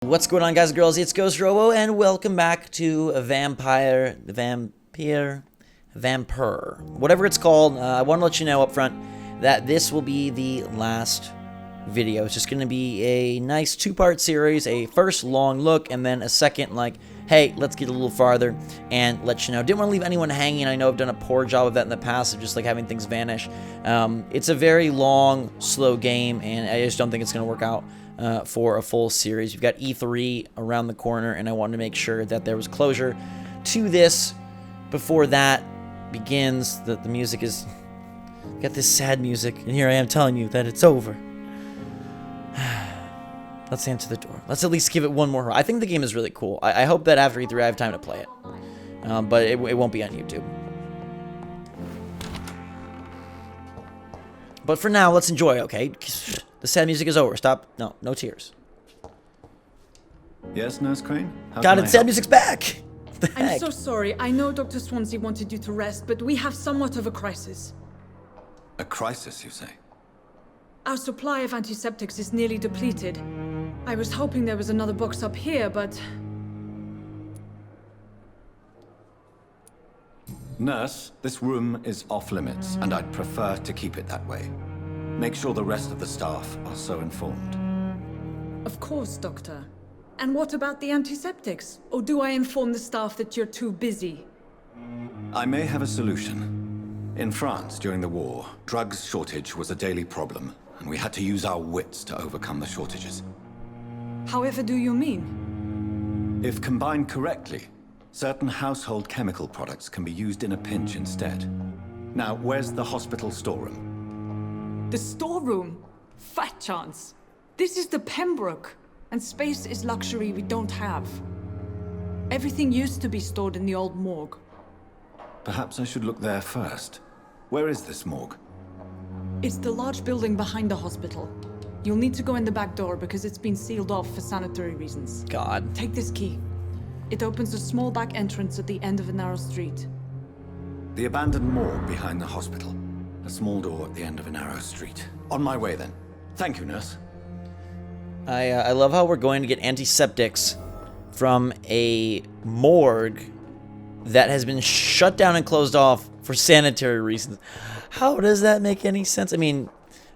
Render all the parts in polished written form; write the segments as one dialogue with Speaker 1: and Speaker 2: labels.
Speaker 1: What's going on, guys and girls? It's Ghost Robo, and welcome back to Vampyr, whatever it's called. I want to let you know up front that this will be the last video. It's just going to be a nice two-part series, a first long look, and then a second, like, hey, let's get a little farther and let you know. Didn't want to leave anyone hanging. I know I've done a poor job of that in the past, of just like having things vanish. It's a very long, slow game, and I just don't think it's going to work out for a full series. We've got E3 around the corner, and I wanted to make sure that there was closure to this before that begins. The music is... got this sad music, and here I am telling you that it's over. Let's answer the door. Let's at least give it one more. I think the game is really cool. I hope that after E3 I have time to play it. But it won't be on YouTube. But for now, let's enjoy, okay? The sad music is over. Stop. No tears.
Speaker 2: Yes, Nurse Crane?
Speaker 1: God, it's sad music's back! What the heck?
Speaker 3: I'm so sorry. I know Dr. Swansea wanted you to rest, but we have somewhat of a crisis.
Speaker 2: A crisis, you say?
Speaker 3: Our supply of antiseptics is nearly depleted. I was hoping there was another box up here, but...
Speaker 2: Nurse, this room is off limits, and I'd prefer to keep it that way. Make sure the rest of the staff are so informed.
Speaker 3: Of course, Doctor. And what about the antiseptics? Or do I inform the staff that you're too busy?
Speaker 2: I may have a solution. In France, during the war, drugs shortage was a daily problem, and we had to use our wits to overcome the shortages.
Speaker 3: However do you mean?
Speaker 2: If combined correctly, certain household chemical products can be used in a pinch instead. Now, where's the hospital storeroom?
Speaker 3: The storeroom? Fat chance. This is the Pembroke, and space is luxury we don't have. Everything used to be stored in the old morgue.
Speaker 2: Perhaps I should look there first. Where is this morgue?
Speaker 3: It's the large building behind the hospital. You'll need to go in the back door because it's been sealed off for sanitary reasons.
Speaker 1: God.
Speaker 3: Take this key. It opens a small back entrance at the end of a narrow street.
Speaker 2: The abandoned morgue behind the hospital. A small door at the end of a narrow street. On my way, then. Thank you, nurse.
Speaker 1: I love how we're going to get antiseptics from a morgue that has been shut down and closed off for sanitary reasons. How does that make any sense? I mean,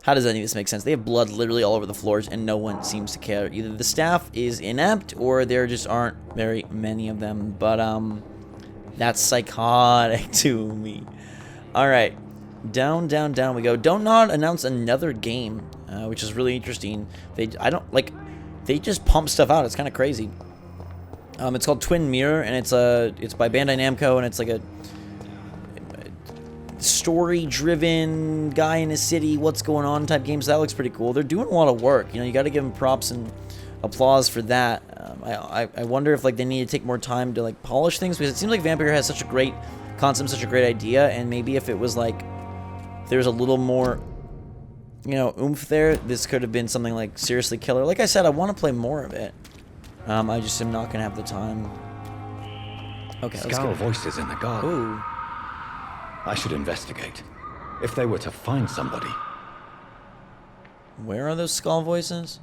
Speaker 1: how does any of this make sense? They have blood literally all over the floors, and no one seems to care. Either the staff is inept, or there just aren't very many of them. But, that's psychotic to me. Alright. Down we go. DONTNOD announced another game, which is really interesting. They just pump stuff out. It's kind of crazy. It's called Twin Mirror, and it's by Bandai Namco, and it's like a story-driven guy in a city, what's going on type game. So that looks pretty cool. They're doing a lot of work. You know, you got to give them props and applause for that. I wonder if like they need to take more time to like polish things, because it seems like Vampyr has such a great concept, such a great idea, and maybe if it was like there's a little more, you know, oomph there, this could have been something like seriously killer. Like I said, I want to play more of it. I just am not gonna have the time. Okay, let's go.
Speaker 4: Voices in the garden.
Speaker 1: Ooh.
Speaker 4: I should investigate. If they were to find somebody.
Speaker 1: Where are those skull voices?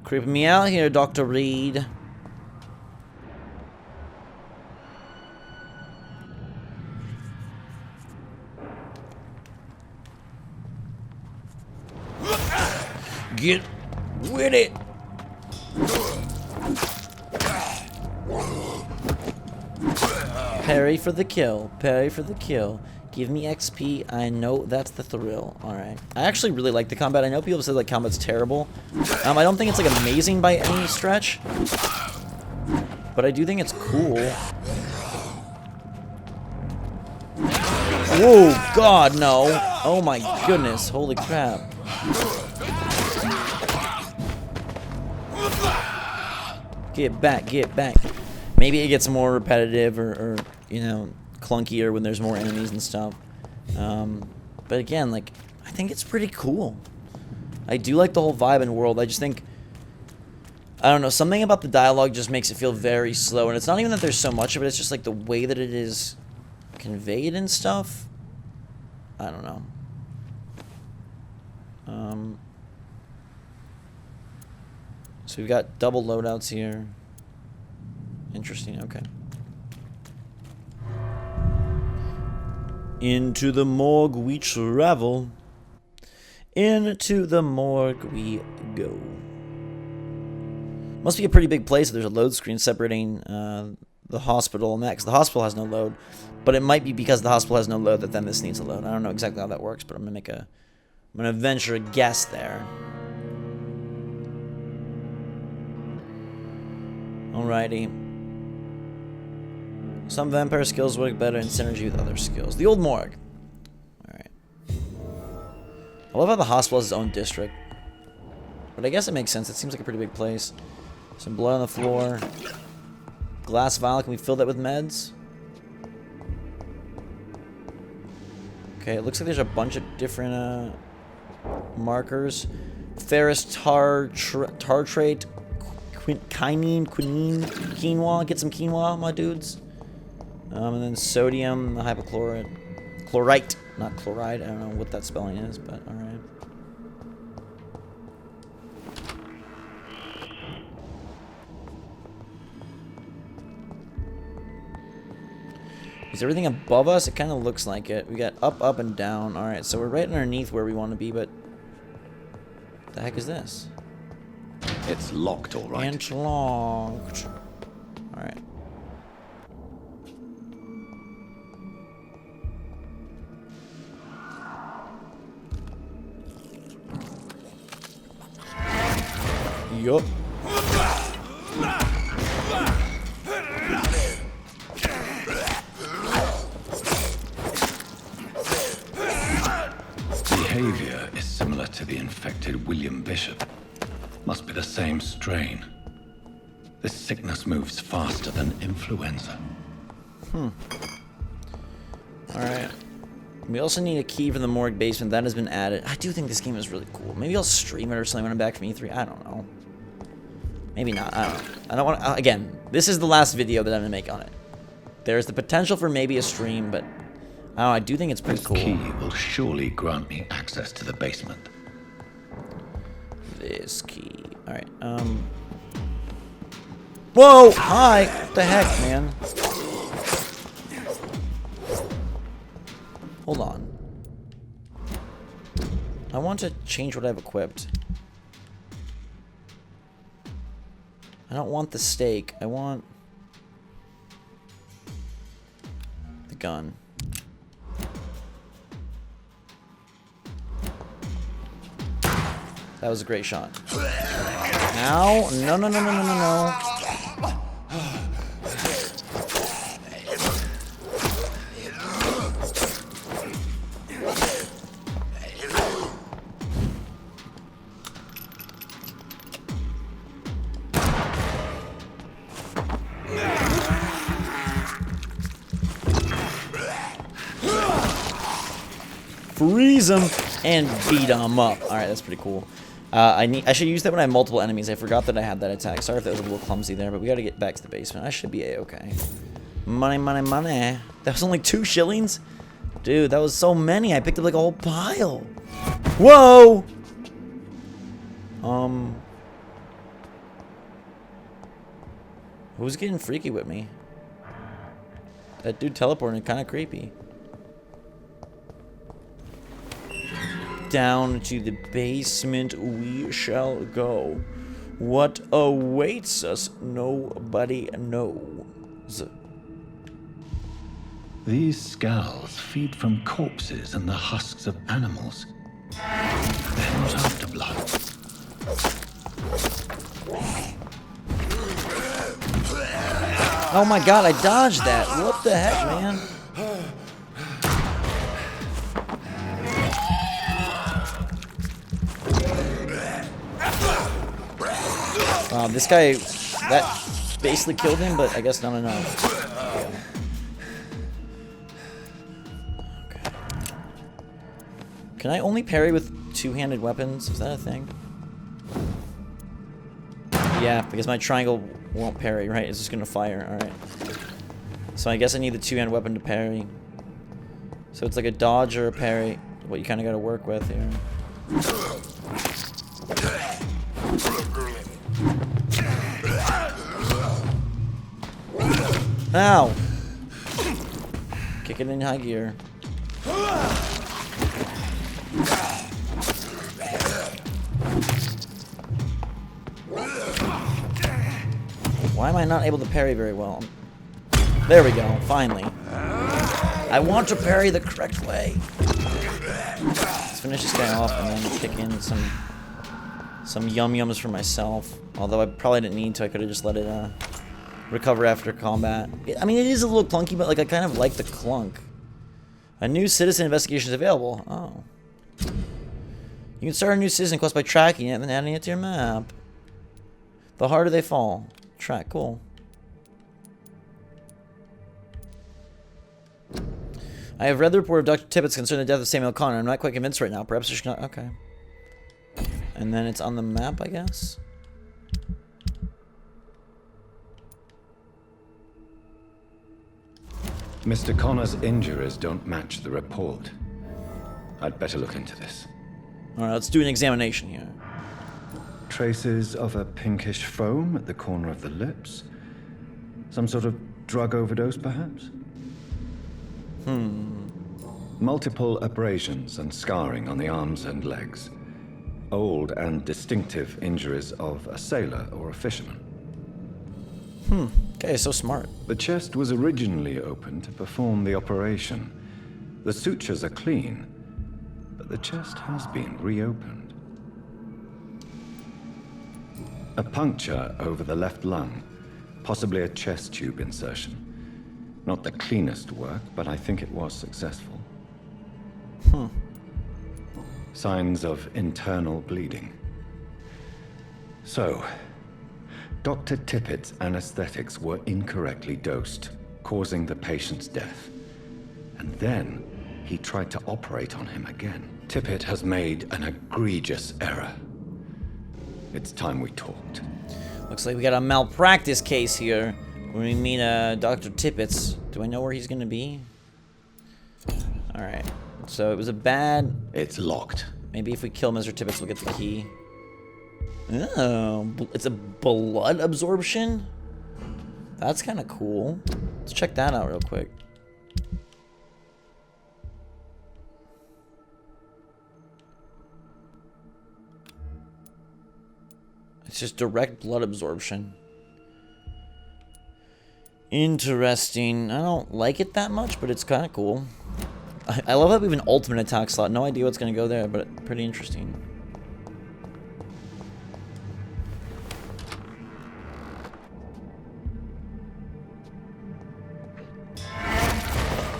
Speaker 1: Creeping me out here, Dr. Reid. Get with it. Parry for the kill. Parry for the kill. Give me XP. I know that's the thrill. Alright. I actually really like the combat. I know people say like combat's terrible. I don't think it's like amazing by any stretch. But I do think it's cool. Whoa, God, no. Oh my goodness. Holy crap. Get back, get back. Maybe it gets more repetitive or you know, clunkier when there's more enemies and stuff. But again, like, I think it's pretty cool. I do like the whole vibe and world. I just think, I don't know, something about the dialogue just makes it feel very slow. And it's not even that there's so much of it, it's just like the way that it is conveyed and stuff. I don't know. So we've got double loadouts here. Interesting, okay. Into the morgue we travel. Into the morgue we go. Must be a pretty big place if there's a load screen separating the hospital and that, because the hospital has no load. But it might be because the hospital has no load that then this needs a load. I don't know exactly how that works, but I'm gonna venture a guess there. Alrighty. Some vampire skills work better in synergy with other skills. The old morgue. Alright. I love how the hospital has its own district. But I guess it makes sense. It seems like a pretty big place. Some blood on the floor. Glass vial. Can we fill that with meds? Okay, it looks like there's a bunch of different markers. Ferrous tartrate, quinine, quinoa. Get some quinoa, my dudes. And then sodium, hypochlorite. Chlorite, not chloride. I don't know what that spelling is, but alright. Is everything above us? It kind of looks like it. We got up, up, and down. Alright, so we're right underneath where we want to be, but... what the heck is this?
Speaker 2: It's locked, all right.
Speaker 1: And locked. Alright. Yup.
Speaker 2: Behavior is similar to the infected William Bishop. Must be the same strain. This sickness moves faster than influenza.
Speaker 1: Alright. We also need a key for the morgue basement. That has been added. I do think this game is really cool. Maybe I'll stream it or something when I'm back from E3. I don't know. Maybe not. I don't know. I don't want to... again, this is the last video that I'm going to make on it. There's the potential for maybe a stream, but... I don't know, I do think it's pretty cool.
Speaker 2: This key will surely grant me access to the basement.
Speaker 1: This key. Alright, Whoa! Hi! What the heck, man? Hold on. I want to change what I've equipped. I don't want the stake. I want... the gun. That was a great shot. Ow! No, no, no, no, no, no, no. Freeze him and beat him up. All right, that's pretty cool. I should use that when I have multiple enemies. I forgot that I had that attack. Sorry if that was a little clumsy there, but we got to get back to the basement. I should be a-okay. Money, money, money. That was only 2 shillings? Dude, that was so many. I picked up like a whole pile. Whoa! Who's getting freaky with me? That dude teleporting, kind of creepy. Down to the basement we shall go. What awaits us, nobody knows.
Speaker 2: These skulls feed from corpses and the husks of animals. They're not after blood.
Speaker 1: Oh my god, I dodged that. What the heck, man? This guy, that basically killed him, but I guess not enough. Okay. Can I only parry with 2-handed weapons? Is that a thing? Yeah, because my triangle won't parry, right? It's just gonna fire, alright. So I guess I need the 2-handed weapon to parry. So it's like a dodge or a parry, what you kind of got to work with here. Ow! Kick it in high gear. Why am I not able to parry very well? There we go, finally. I want to parry the correct way. Let's finish this guy off and then kick in some yum-yums for myself. Although I probably didn't need to, I could have just let it recover after combat. I mean, it is a little clunky, but like I kind of like the clunk. A new citizen investigation is available. Oh. You can start a new citizen quest by tracking it and then adding it to your map. The harder they fall. Track, cool. I have read the report of Dr. Tippett's concerning the death of Samuel Connor. I'm not quite convinced right now. Perhaps I should not. Okay. And then it's on the map, I guess.
Speaker 4: Mr. Connor's injuries don't match the report. I'd better look into this.
Speaker 1: Alright, let's do an examination here.
Speaker 4: Traces of a pinkish foam at the corner of the lips. Some sort of drug overdose, perhaps? Multiple abrasions and scarring on the arms and legs. Old and distinctive injuries of a sailor or a fisherman.
Speaker 1: Okay, so smart.
Speaker 4: The chest was originally open to perform the operation. The sutures are clean, but the chest has been reopened. A puncture over the left lung, possibly a chest tube insertion. Not the cleanest work, but I think it was successful. Signs of internal bleeding. So, Dr. Tippett's anesthetics were incorrectly dosed, causing the patient's death. And then, he tried to operate on him again. Tippett has made an egregious error. It's time we talked.
Speaker 1: Looks like we got a malpractice case here. When we meet Dr. Tippett's. Do I know where he's gonna be? Alright. So it was a bad...
Speaker 4: It's locked.
Speaker 1: Maybe if we kill Mr. Tippett's, we'll get the key. Oh, it's a blood absorption? That's kind of cool. Let's check that out real quick. It's just direct blood absorption. Interesting. I don't like it that much, but it's kind of cool. I love that we have an ultimate attack slot. No idea what's going to go there, but pretty interesting.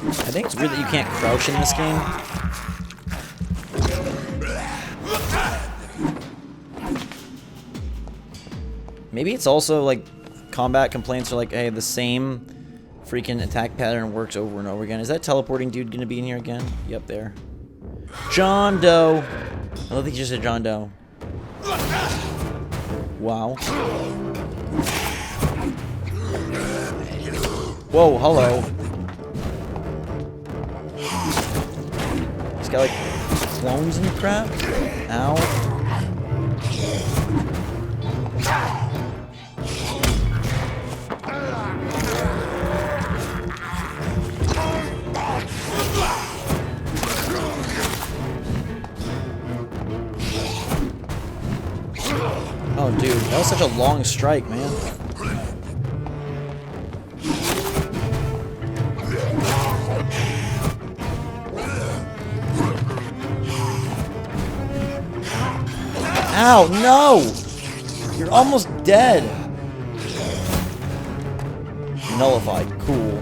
Speaker 1: I think it's weird that you can't crouch in this game. Maybe it's also like combat complaints are like, hey, the same freaking attack pattern works over and over again. Is that teleporting dude gonna be in here again? Yep, there. John Doe. I don't think he just said John Doe. Wow. Whoa, hello. He's got like clones and crap. Ow. Oh, dude, that was such a long strike, man. Ow, no! You're almost dead. Nullified, cool.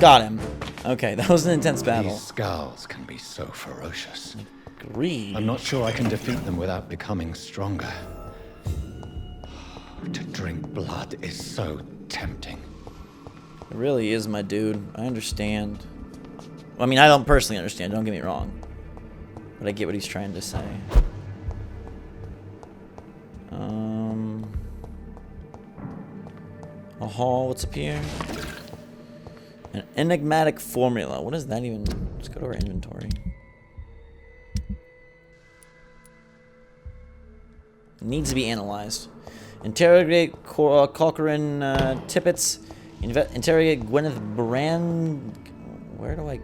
Speaker 1: Got him. Okay, that was an intense battle.
Speaker 4: These scowls can be so ferocious.
Speaker 1: Reid.
Speaker 4: I'm not sure I can defeat them without becoming stronger. To drink blood is so tempting.
Speaker 1: It really is, my dude. I understand. Well, I mean, I don't personally understand, don't get me wrong. But I get what he's trying to say. Aha, what's up here? An enigmatic formula. What is that even? Let's go to our inventory. It needs to be analyzed. Interrogate Corcoran Tippets. Interrogate Gwyneth Brand. Where do I...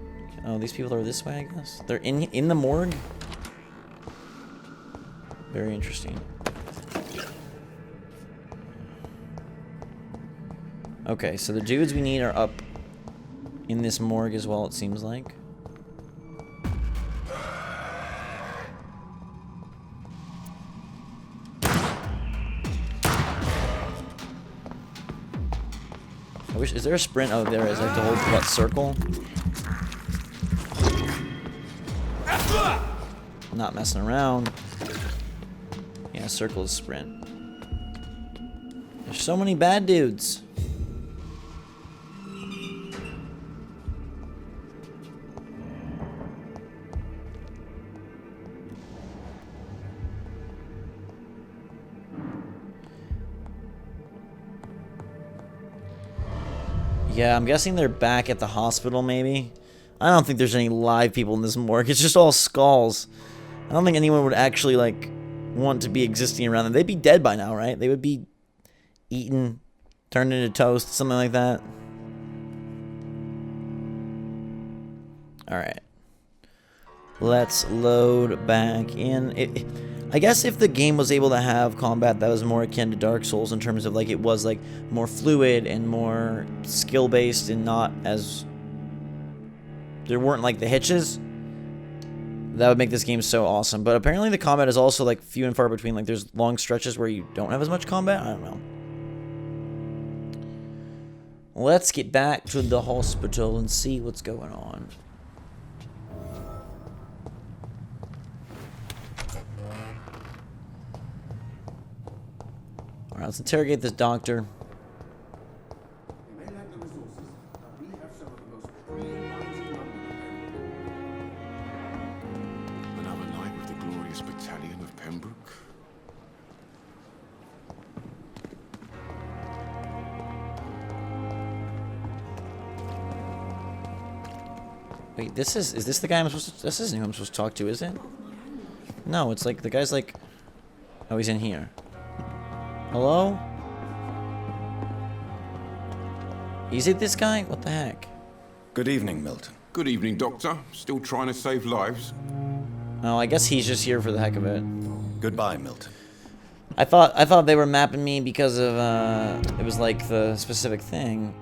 Speaker 1: Oh, these people are this way, I guess. They're in the morgue. Very interesting. Okay, so the dudes we need are up in this morgue as well, it seems like. I wish... Is there a sprint? Oh, there is. I have to hold that circle. Not messing around. Yeah, circle is sprint. There's so many bad dudes. Yeah, I'm guessing they're back at the hospital, maybe. I don't think there's any live people in this morgue. It's just all skulls. I don't think anyone would actually, like, want to be existing around them. They'd be dead by now, right? They would be eaten, turned into toast, something like that. Alright. Let's load back in. I guess if the game was able to have combat that was more akin to Dark Souls in terms of, like, it was, like, more fluid and more skill-based and not as... There weren't, like, the hitches, that would make this game so awesome. But apparently the combat is also, like, few and far between. Like, there's long stretches where you don't have as much combat. I don't know. Let's get back to the hospital and see what's going on. Alright, let's interrogate this doctor.
Speaker 5: Another night with the glorious battalion of Pembroke.
Speaker 1: Wait, is this the guy I'm supposed to... This isn't who I'm supposed to talk to, is it? No, it's like, the guy's like... Oh, he's in here. Hello? Is it this guy? What the heck?
Speaker 2: Good evening, Milton.
Speaker 5: Good evening, Doctor. Still trying to save lives?
Speaker 1: Oh, I guess he's just here for the heck of it.
Speaker 2: Goodbye, Milton.
Speaker 1: I thought they were mapping me because of, it was like the specific thing.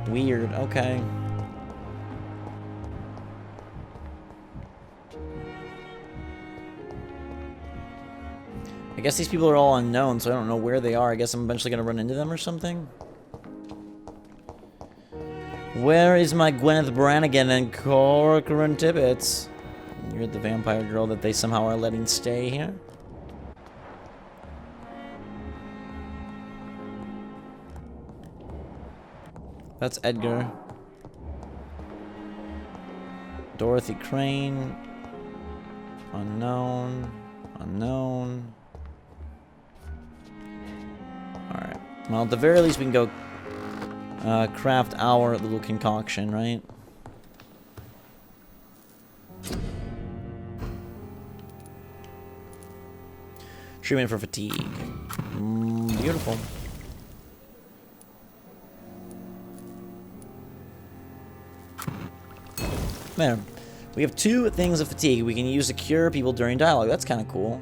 Speaker 1: Weird, okay. I guess these people are all unknown, so I don't know where they are. I guess I'm eventually gonna run into them or something. Where is my Gwyneth Brannigan and Corcoran Tippets? You're the vampire girl that they somehow are letting stay here? That's Edgar. Dorothy Crane. Unknown. Unknown. Alright. Well, at the very least, we can go craft our little concoction, right? Treatment for fatigue. Beautiful. There. We have 2 things of fatigue we can use to cure people during dialogue. That's kind of cool.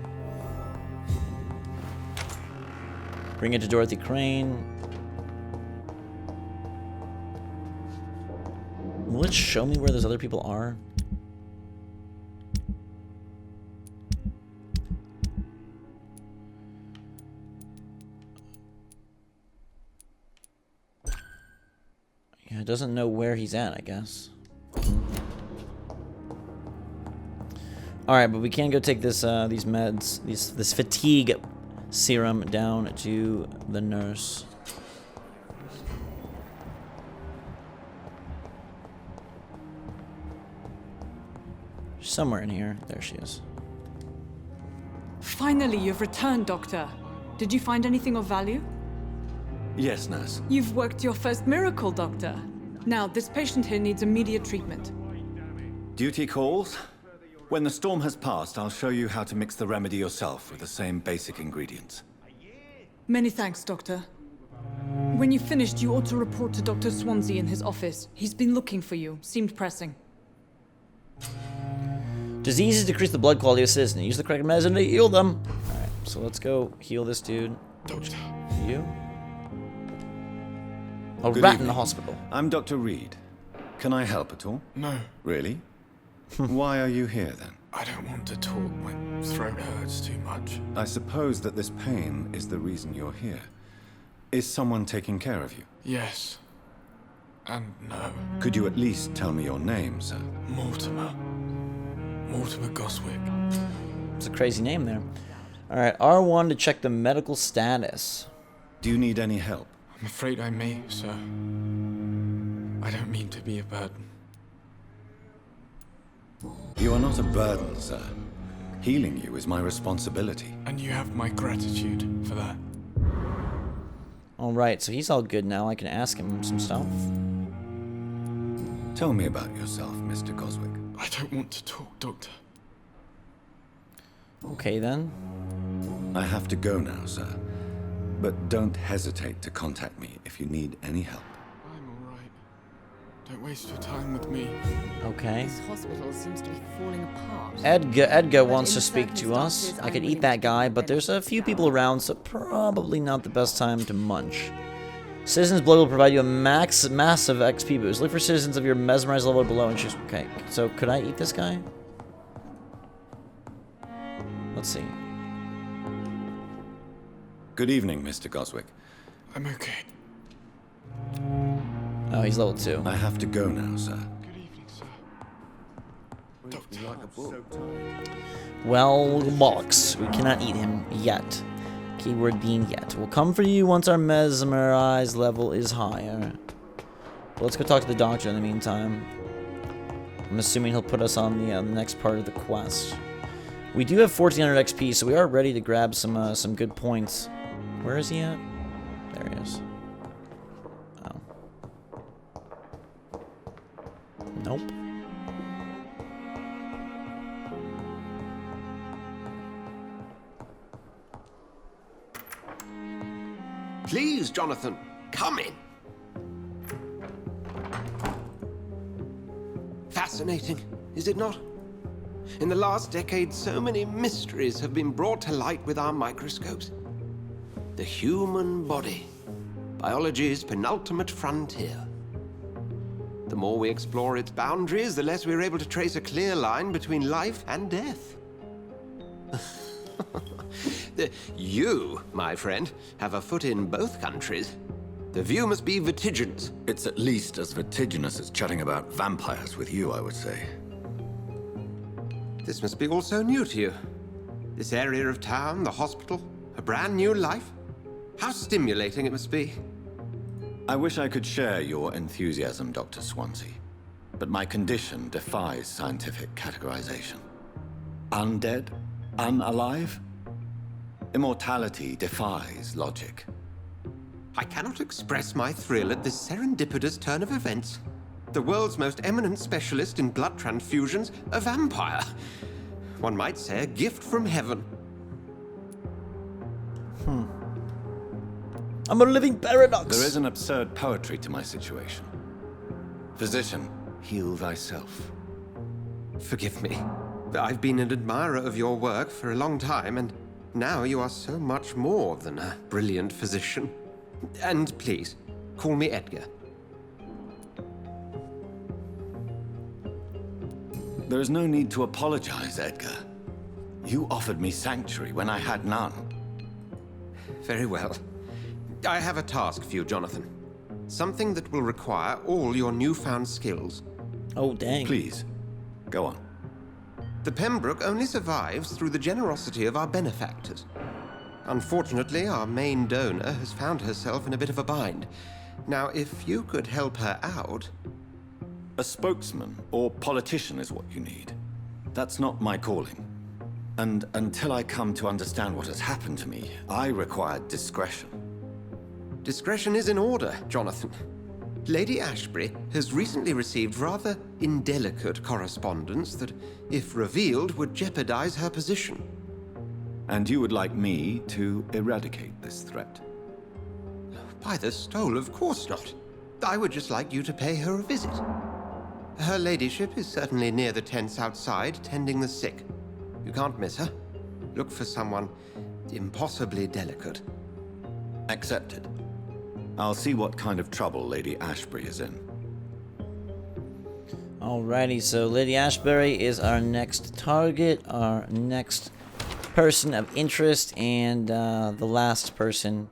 Speaker 1: Bring it to Dorothy Crane. Will it show me where those other people are? Yeah, it doesn't know where he's at, I guess. Alright, but we can go take this these meds, this fatigue serum down to the nurse. Somewhere in here. There she is.
Speaker 3: Finally, you've returned, Doctor. Did you find anything of value?
Speaker 2: Yes, nurse.
Speaker 3: You've worked your first miracle, Doctor. Now, this patient here needs immediate treatment.
Speaker 2: Duty calls? When the storm has passed, I'll show you how to mix the remedy yourself with the same basic ingredients.
Speaker 3: Many thanks, Doctor. When you've finished, you ought to report to Dr. Swansea in his office. He's been looking for you. Seemed pressing.
Speaker 1: Diseases decrease the blood quality of citizens. Use the correct medicine to heal them. Alright, so let's go heal this dude.
Speaker 5: Doctor.
Speaker 1: You? A
Speaker 2: Good
Speaker 1: rat in
Speaker 2: evening.
Speaker 1: the hospital.
Speaker 2: I'm Dr. Reid. Can I help at all?
Speaker 5: No,
Speaker 2: Really? Why are you here then?
Speaker 5: I don't want to talk. My throat hurts too much.
Speaker 2: I suppose that this pain is the reason you're here. Is someone taking care of you?
Speaker 5: Yes. And no.
Speaker 2: Could you at least tell me your name, sir?
Speaker 5: Mortimer. Mortimer Goswick.
Speaker 1: It's a crazy name there. Alright, R1 to check the medical status.
Speaker 2: Do you need any help?
Speaker 5: I'm afraid I may, sir. I don't mean to be a burden.
Speaker 2: You are not a burden, sir. Healing you is my responsibility.
Speaker 5: And you have my gratitude for that.
Speaker 1: Alright, so he's all good now. I can ask him some stuff.
Speaker 2: Tell me about yourself, Mr. Goswick.
Speaker 5: I don't want to talk, Doctor.
Speaker 1: Okay then.
Speaker 2: I have to go now, sir. But don't hesitate to contact me if you need any help.
Speaker 5: I'm alright. Don't waste your time with me.
Speaker 1: Okay.
Speaker 6: This hospital seems to be falling apart.
Speaker 1: Edgar
Speaker 6: But
Speaker 1: wants
Speaker 6: in
Speaker 1: to
Speaker 6: the
Speaker 1: speak to us.
Speaker 6: circumstances,
Speaker 1: I
Speaker 6: I'm
Speaker 1: could
Speaker 6: willing
Speaker 1: eat that
Speaker 6: to
Speaker 1: guy,
Speaker 6: give
Speaker 1: but there's a
Speaker 6: benefit
Speaker 1: few
Speaker 6: of the
Speaker 1: people
Speaker 6: doubt.
Speaker 1: around, so probably not the best time to munch. Citizens' blood will provide you a massive XP boost. Look for citizens of your mesmerized level below and choose. Okay, so could I eat this guy? Let's see.
Speaker 2: Good evening, Mr. Goswick.
Speaker 5: I'm okay.
Speaker 1: Oh, he's level 2.
Speaker 2: I have to go now, sir.
Speaker 5: Good evening, sir. Doctor.
Speaker 1: Well, bollocks. We cannot eat him yet. Keyword being yet. We'll come for you once our mesmerized level is higher. But let's go talk to the doctor in the meantime. I'm assuming he'll put us on the next part of the quest. We do have 1400 XP, so we are ready to grab some good points. Where is he at? There he is. Oh. Nope.
Speaker 7: Please, Jonathan, come in. Fascinating, is it not? In the last decade, so many mysteries have been brought to light with our microscopes. The human body, biology's penultimate frontier. The more we explore its boundaries, the less we're able to trace a clear line between life and death. You, my friend, have a foot in both countries. The view must be vertiginous.
Speaker 2: It's at least as vertiginous as chatting about vampires with you, I would say.
Speaker 7: This must be all so new to you. This area of town, the hospital, a brand new life. How stimulating it must be.
Speaker 2: I wish I could share your enthusiasm, Dr. Swansea, but my condition defies scientific categorization. Undead? Unalive? Immortality defies logic.
Speaker 7: I cannot express my thrill at this serendipitous turn of events. The world's most eminent specialist in blood transfusions, a vampire. One might say a gift from heaven.
Speaker 1: I'm a living paradox.
Speaker 2: There is an absurd poetry to my situation. Physician, heal thyself.
Speaker 7: Forgive me. I've been an admirer of your work for a long time, and now you are so much more than a brilliant physician. And please, call me Edgar.
Speaker 2: There is no need to apologize, Edgar. You offered me sanctuary when I had none.
Speaker 7: Very well. I have a task for you, Jonathan. Something that will require all your newfound skills.
Speaker 1: Oh, dang.
Speaker 2: Please, go on.
Speaker 7: The Pembroke only survives through the generosity of our benefactors. Unfortunately, our main donor has found herself in a bit of a bind. Now, if you could help her out...
Speaker 2: A spokesman or politician is what you need. That's not my calling. And until I come to understand what has happened to me, I require discretion.
Speaker 7: Discretion is in order, Jonathan. Lady Ashbury has recently received rather indelicate correspondence that, if revealed, would jeopardize her position.
Speaker 2: And you would like me to eradicate this threat?
Speaker 7: By the stole, of course not. I would just like you to pay her a visit. Her ladyship is certainly near the tents outside, tending the sick. You can't miss her. Look for someone impossibly delicate.
Speaker 2: Accepted. I'll see what kind of trouble Lady Ashbury is in.
Speaker 1: Alrighty, so Lady Ashbury is our next target, our next person of interest, and the last person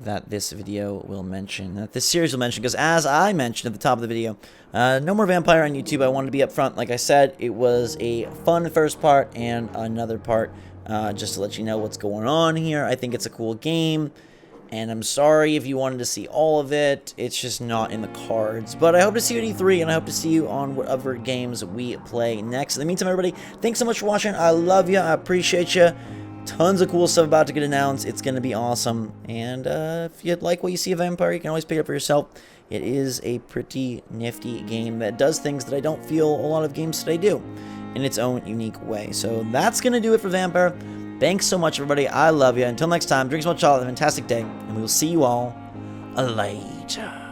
Speaker 1: that this video will mention, that this series will mention, because as I mentioned at the top of the video, no more Vampyr on YouTube. I wanted to be upfront. Like I said, it was a fun first part and another part, just to let you know what's going on here. I think it's a cool game, and I'm sorry if you wanted to see all of it. It's just not in the cards. But I hope to see you at E3, and I hope to see you on whatever games we play next. In the meantime, everybody, thanks so much for watching. I love you. I appreciate you. Tons of cool stuff about to get announced. It's going to be awesome. And if you like what you see of Vampyr, you can always pick it up for yourself. It is a pretty nifty game that does things that I don't feel a lot of games today do in its own unique way. So that's going to do it for Vampyr. Thanks so much, everybody. I love you. Until next time, drink so much, y'all. Have a fantastic day. And we will see you all later.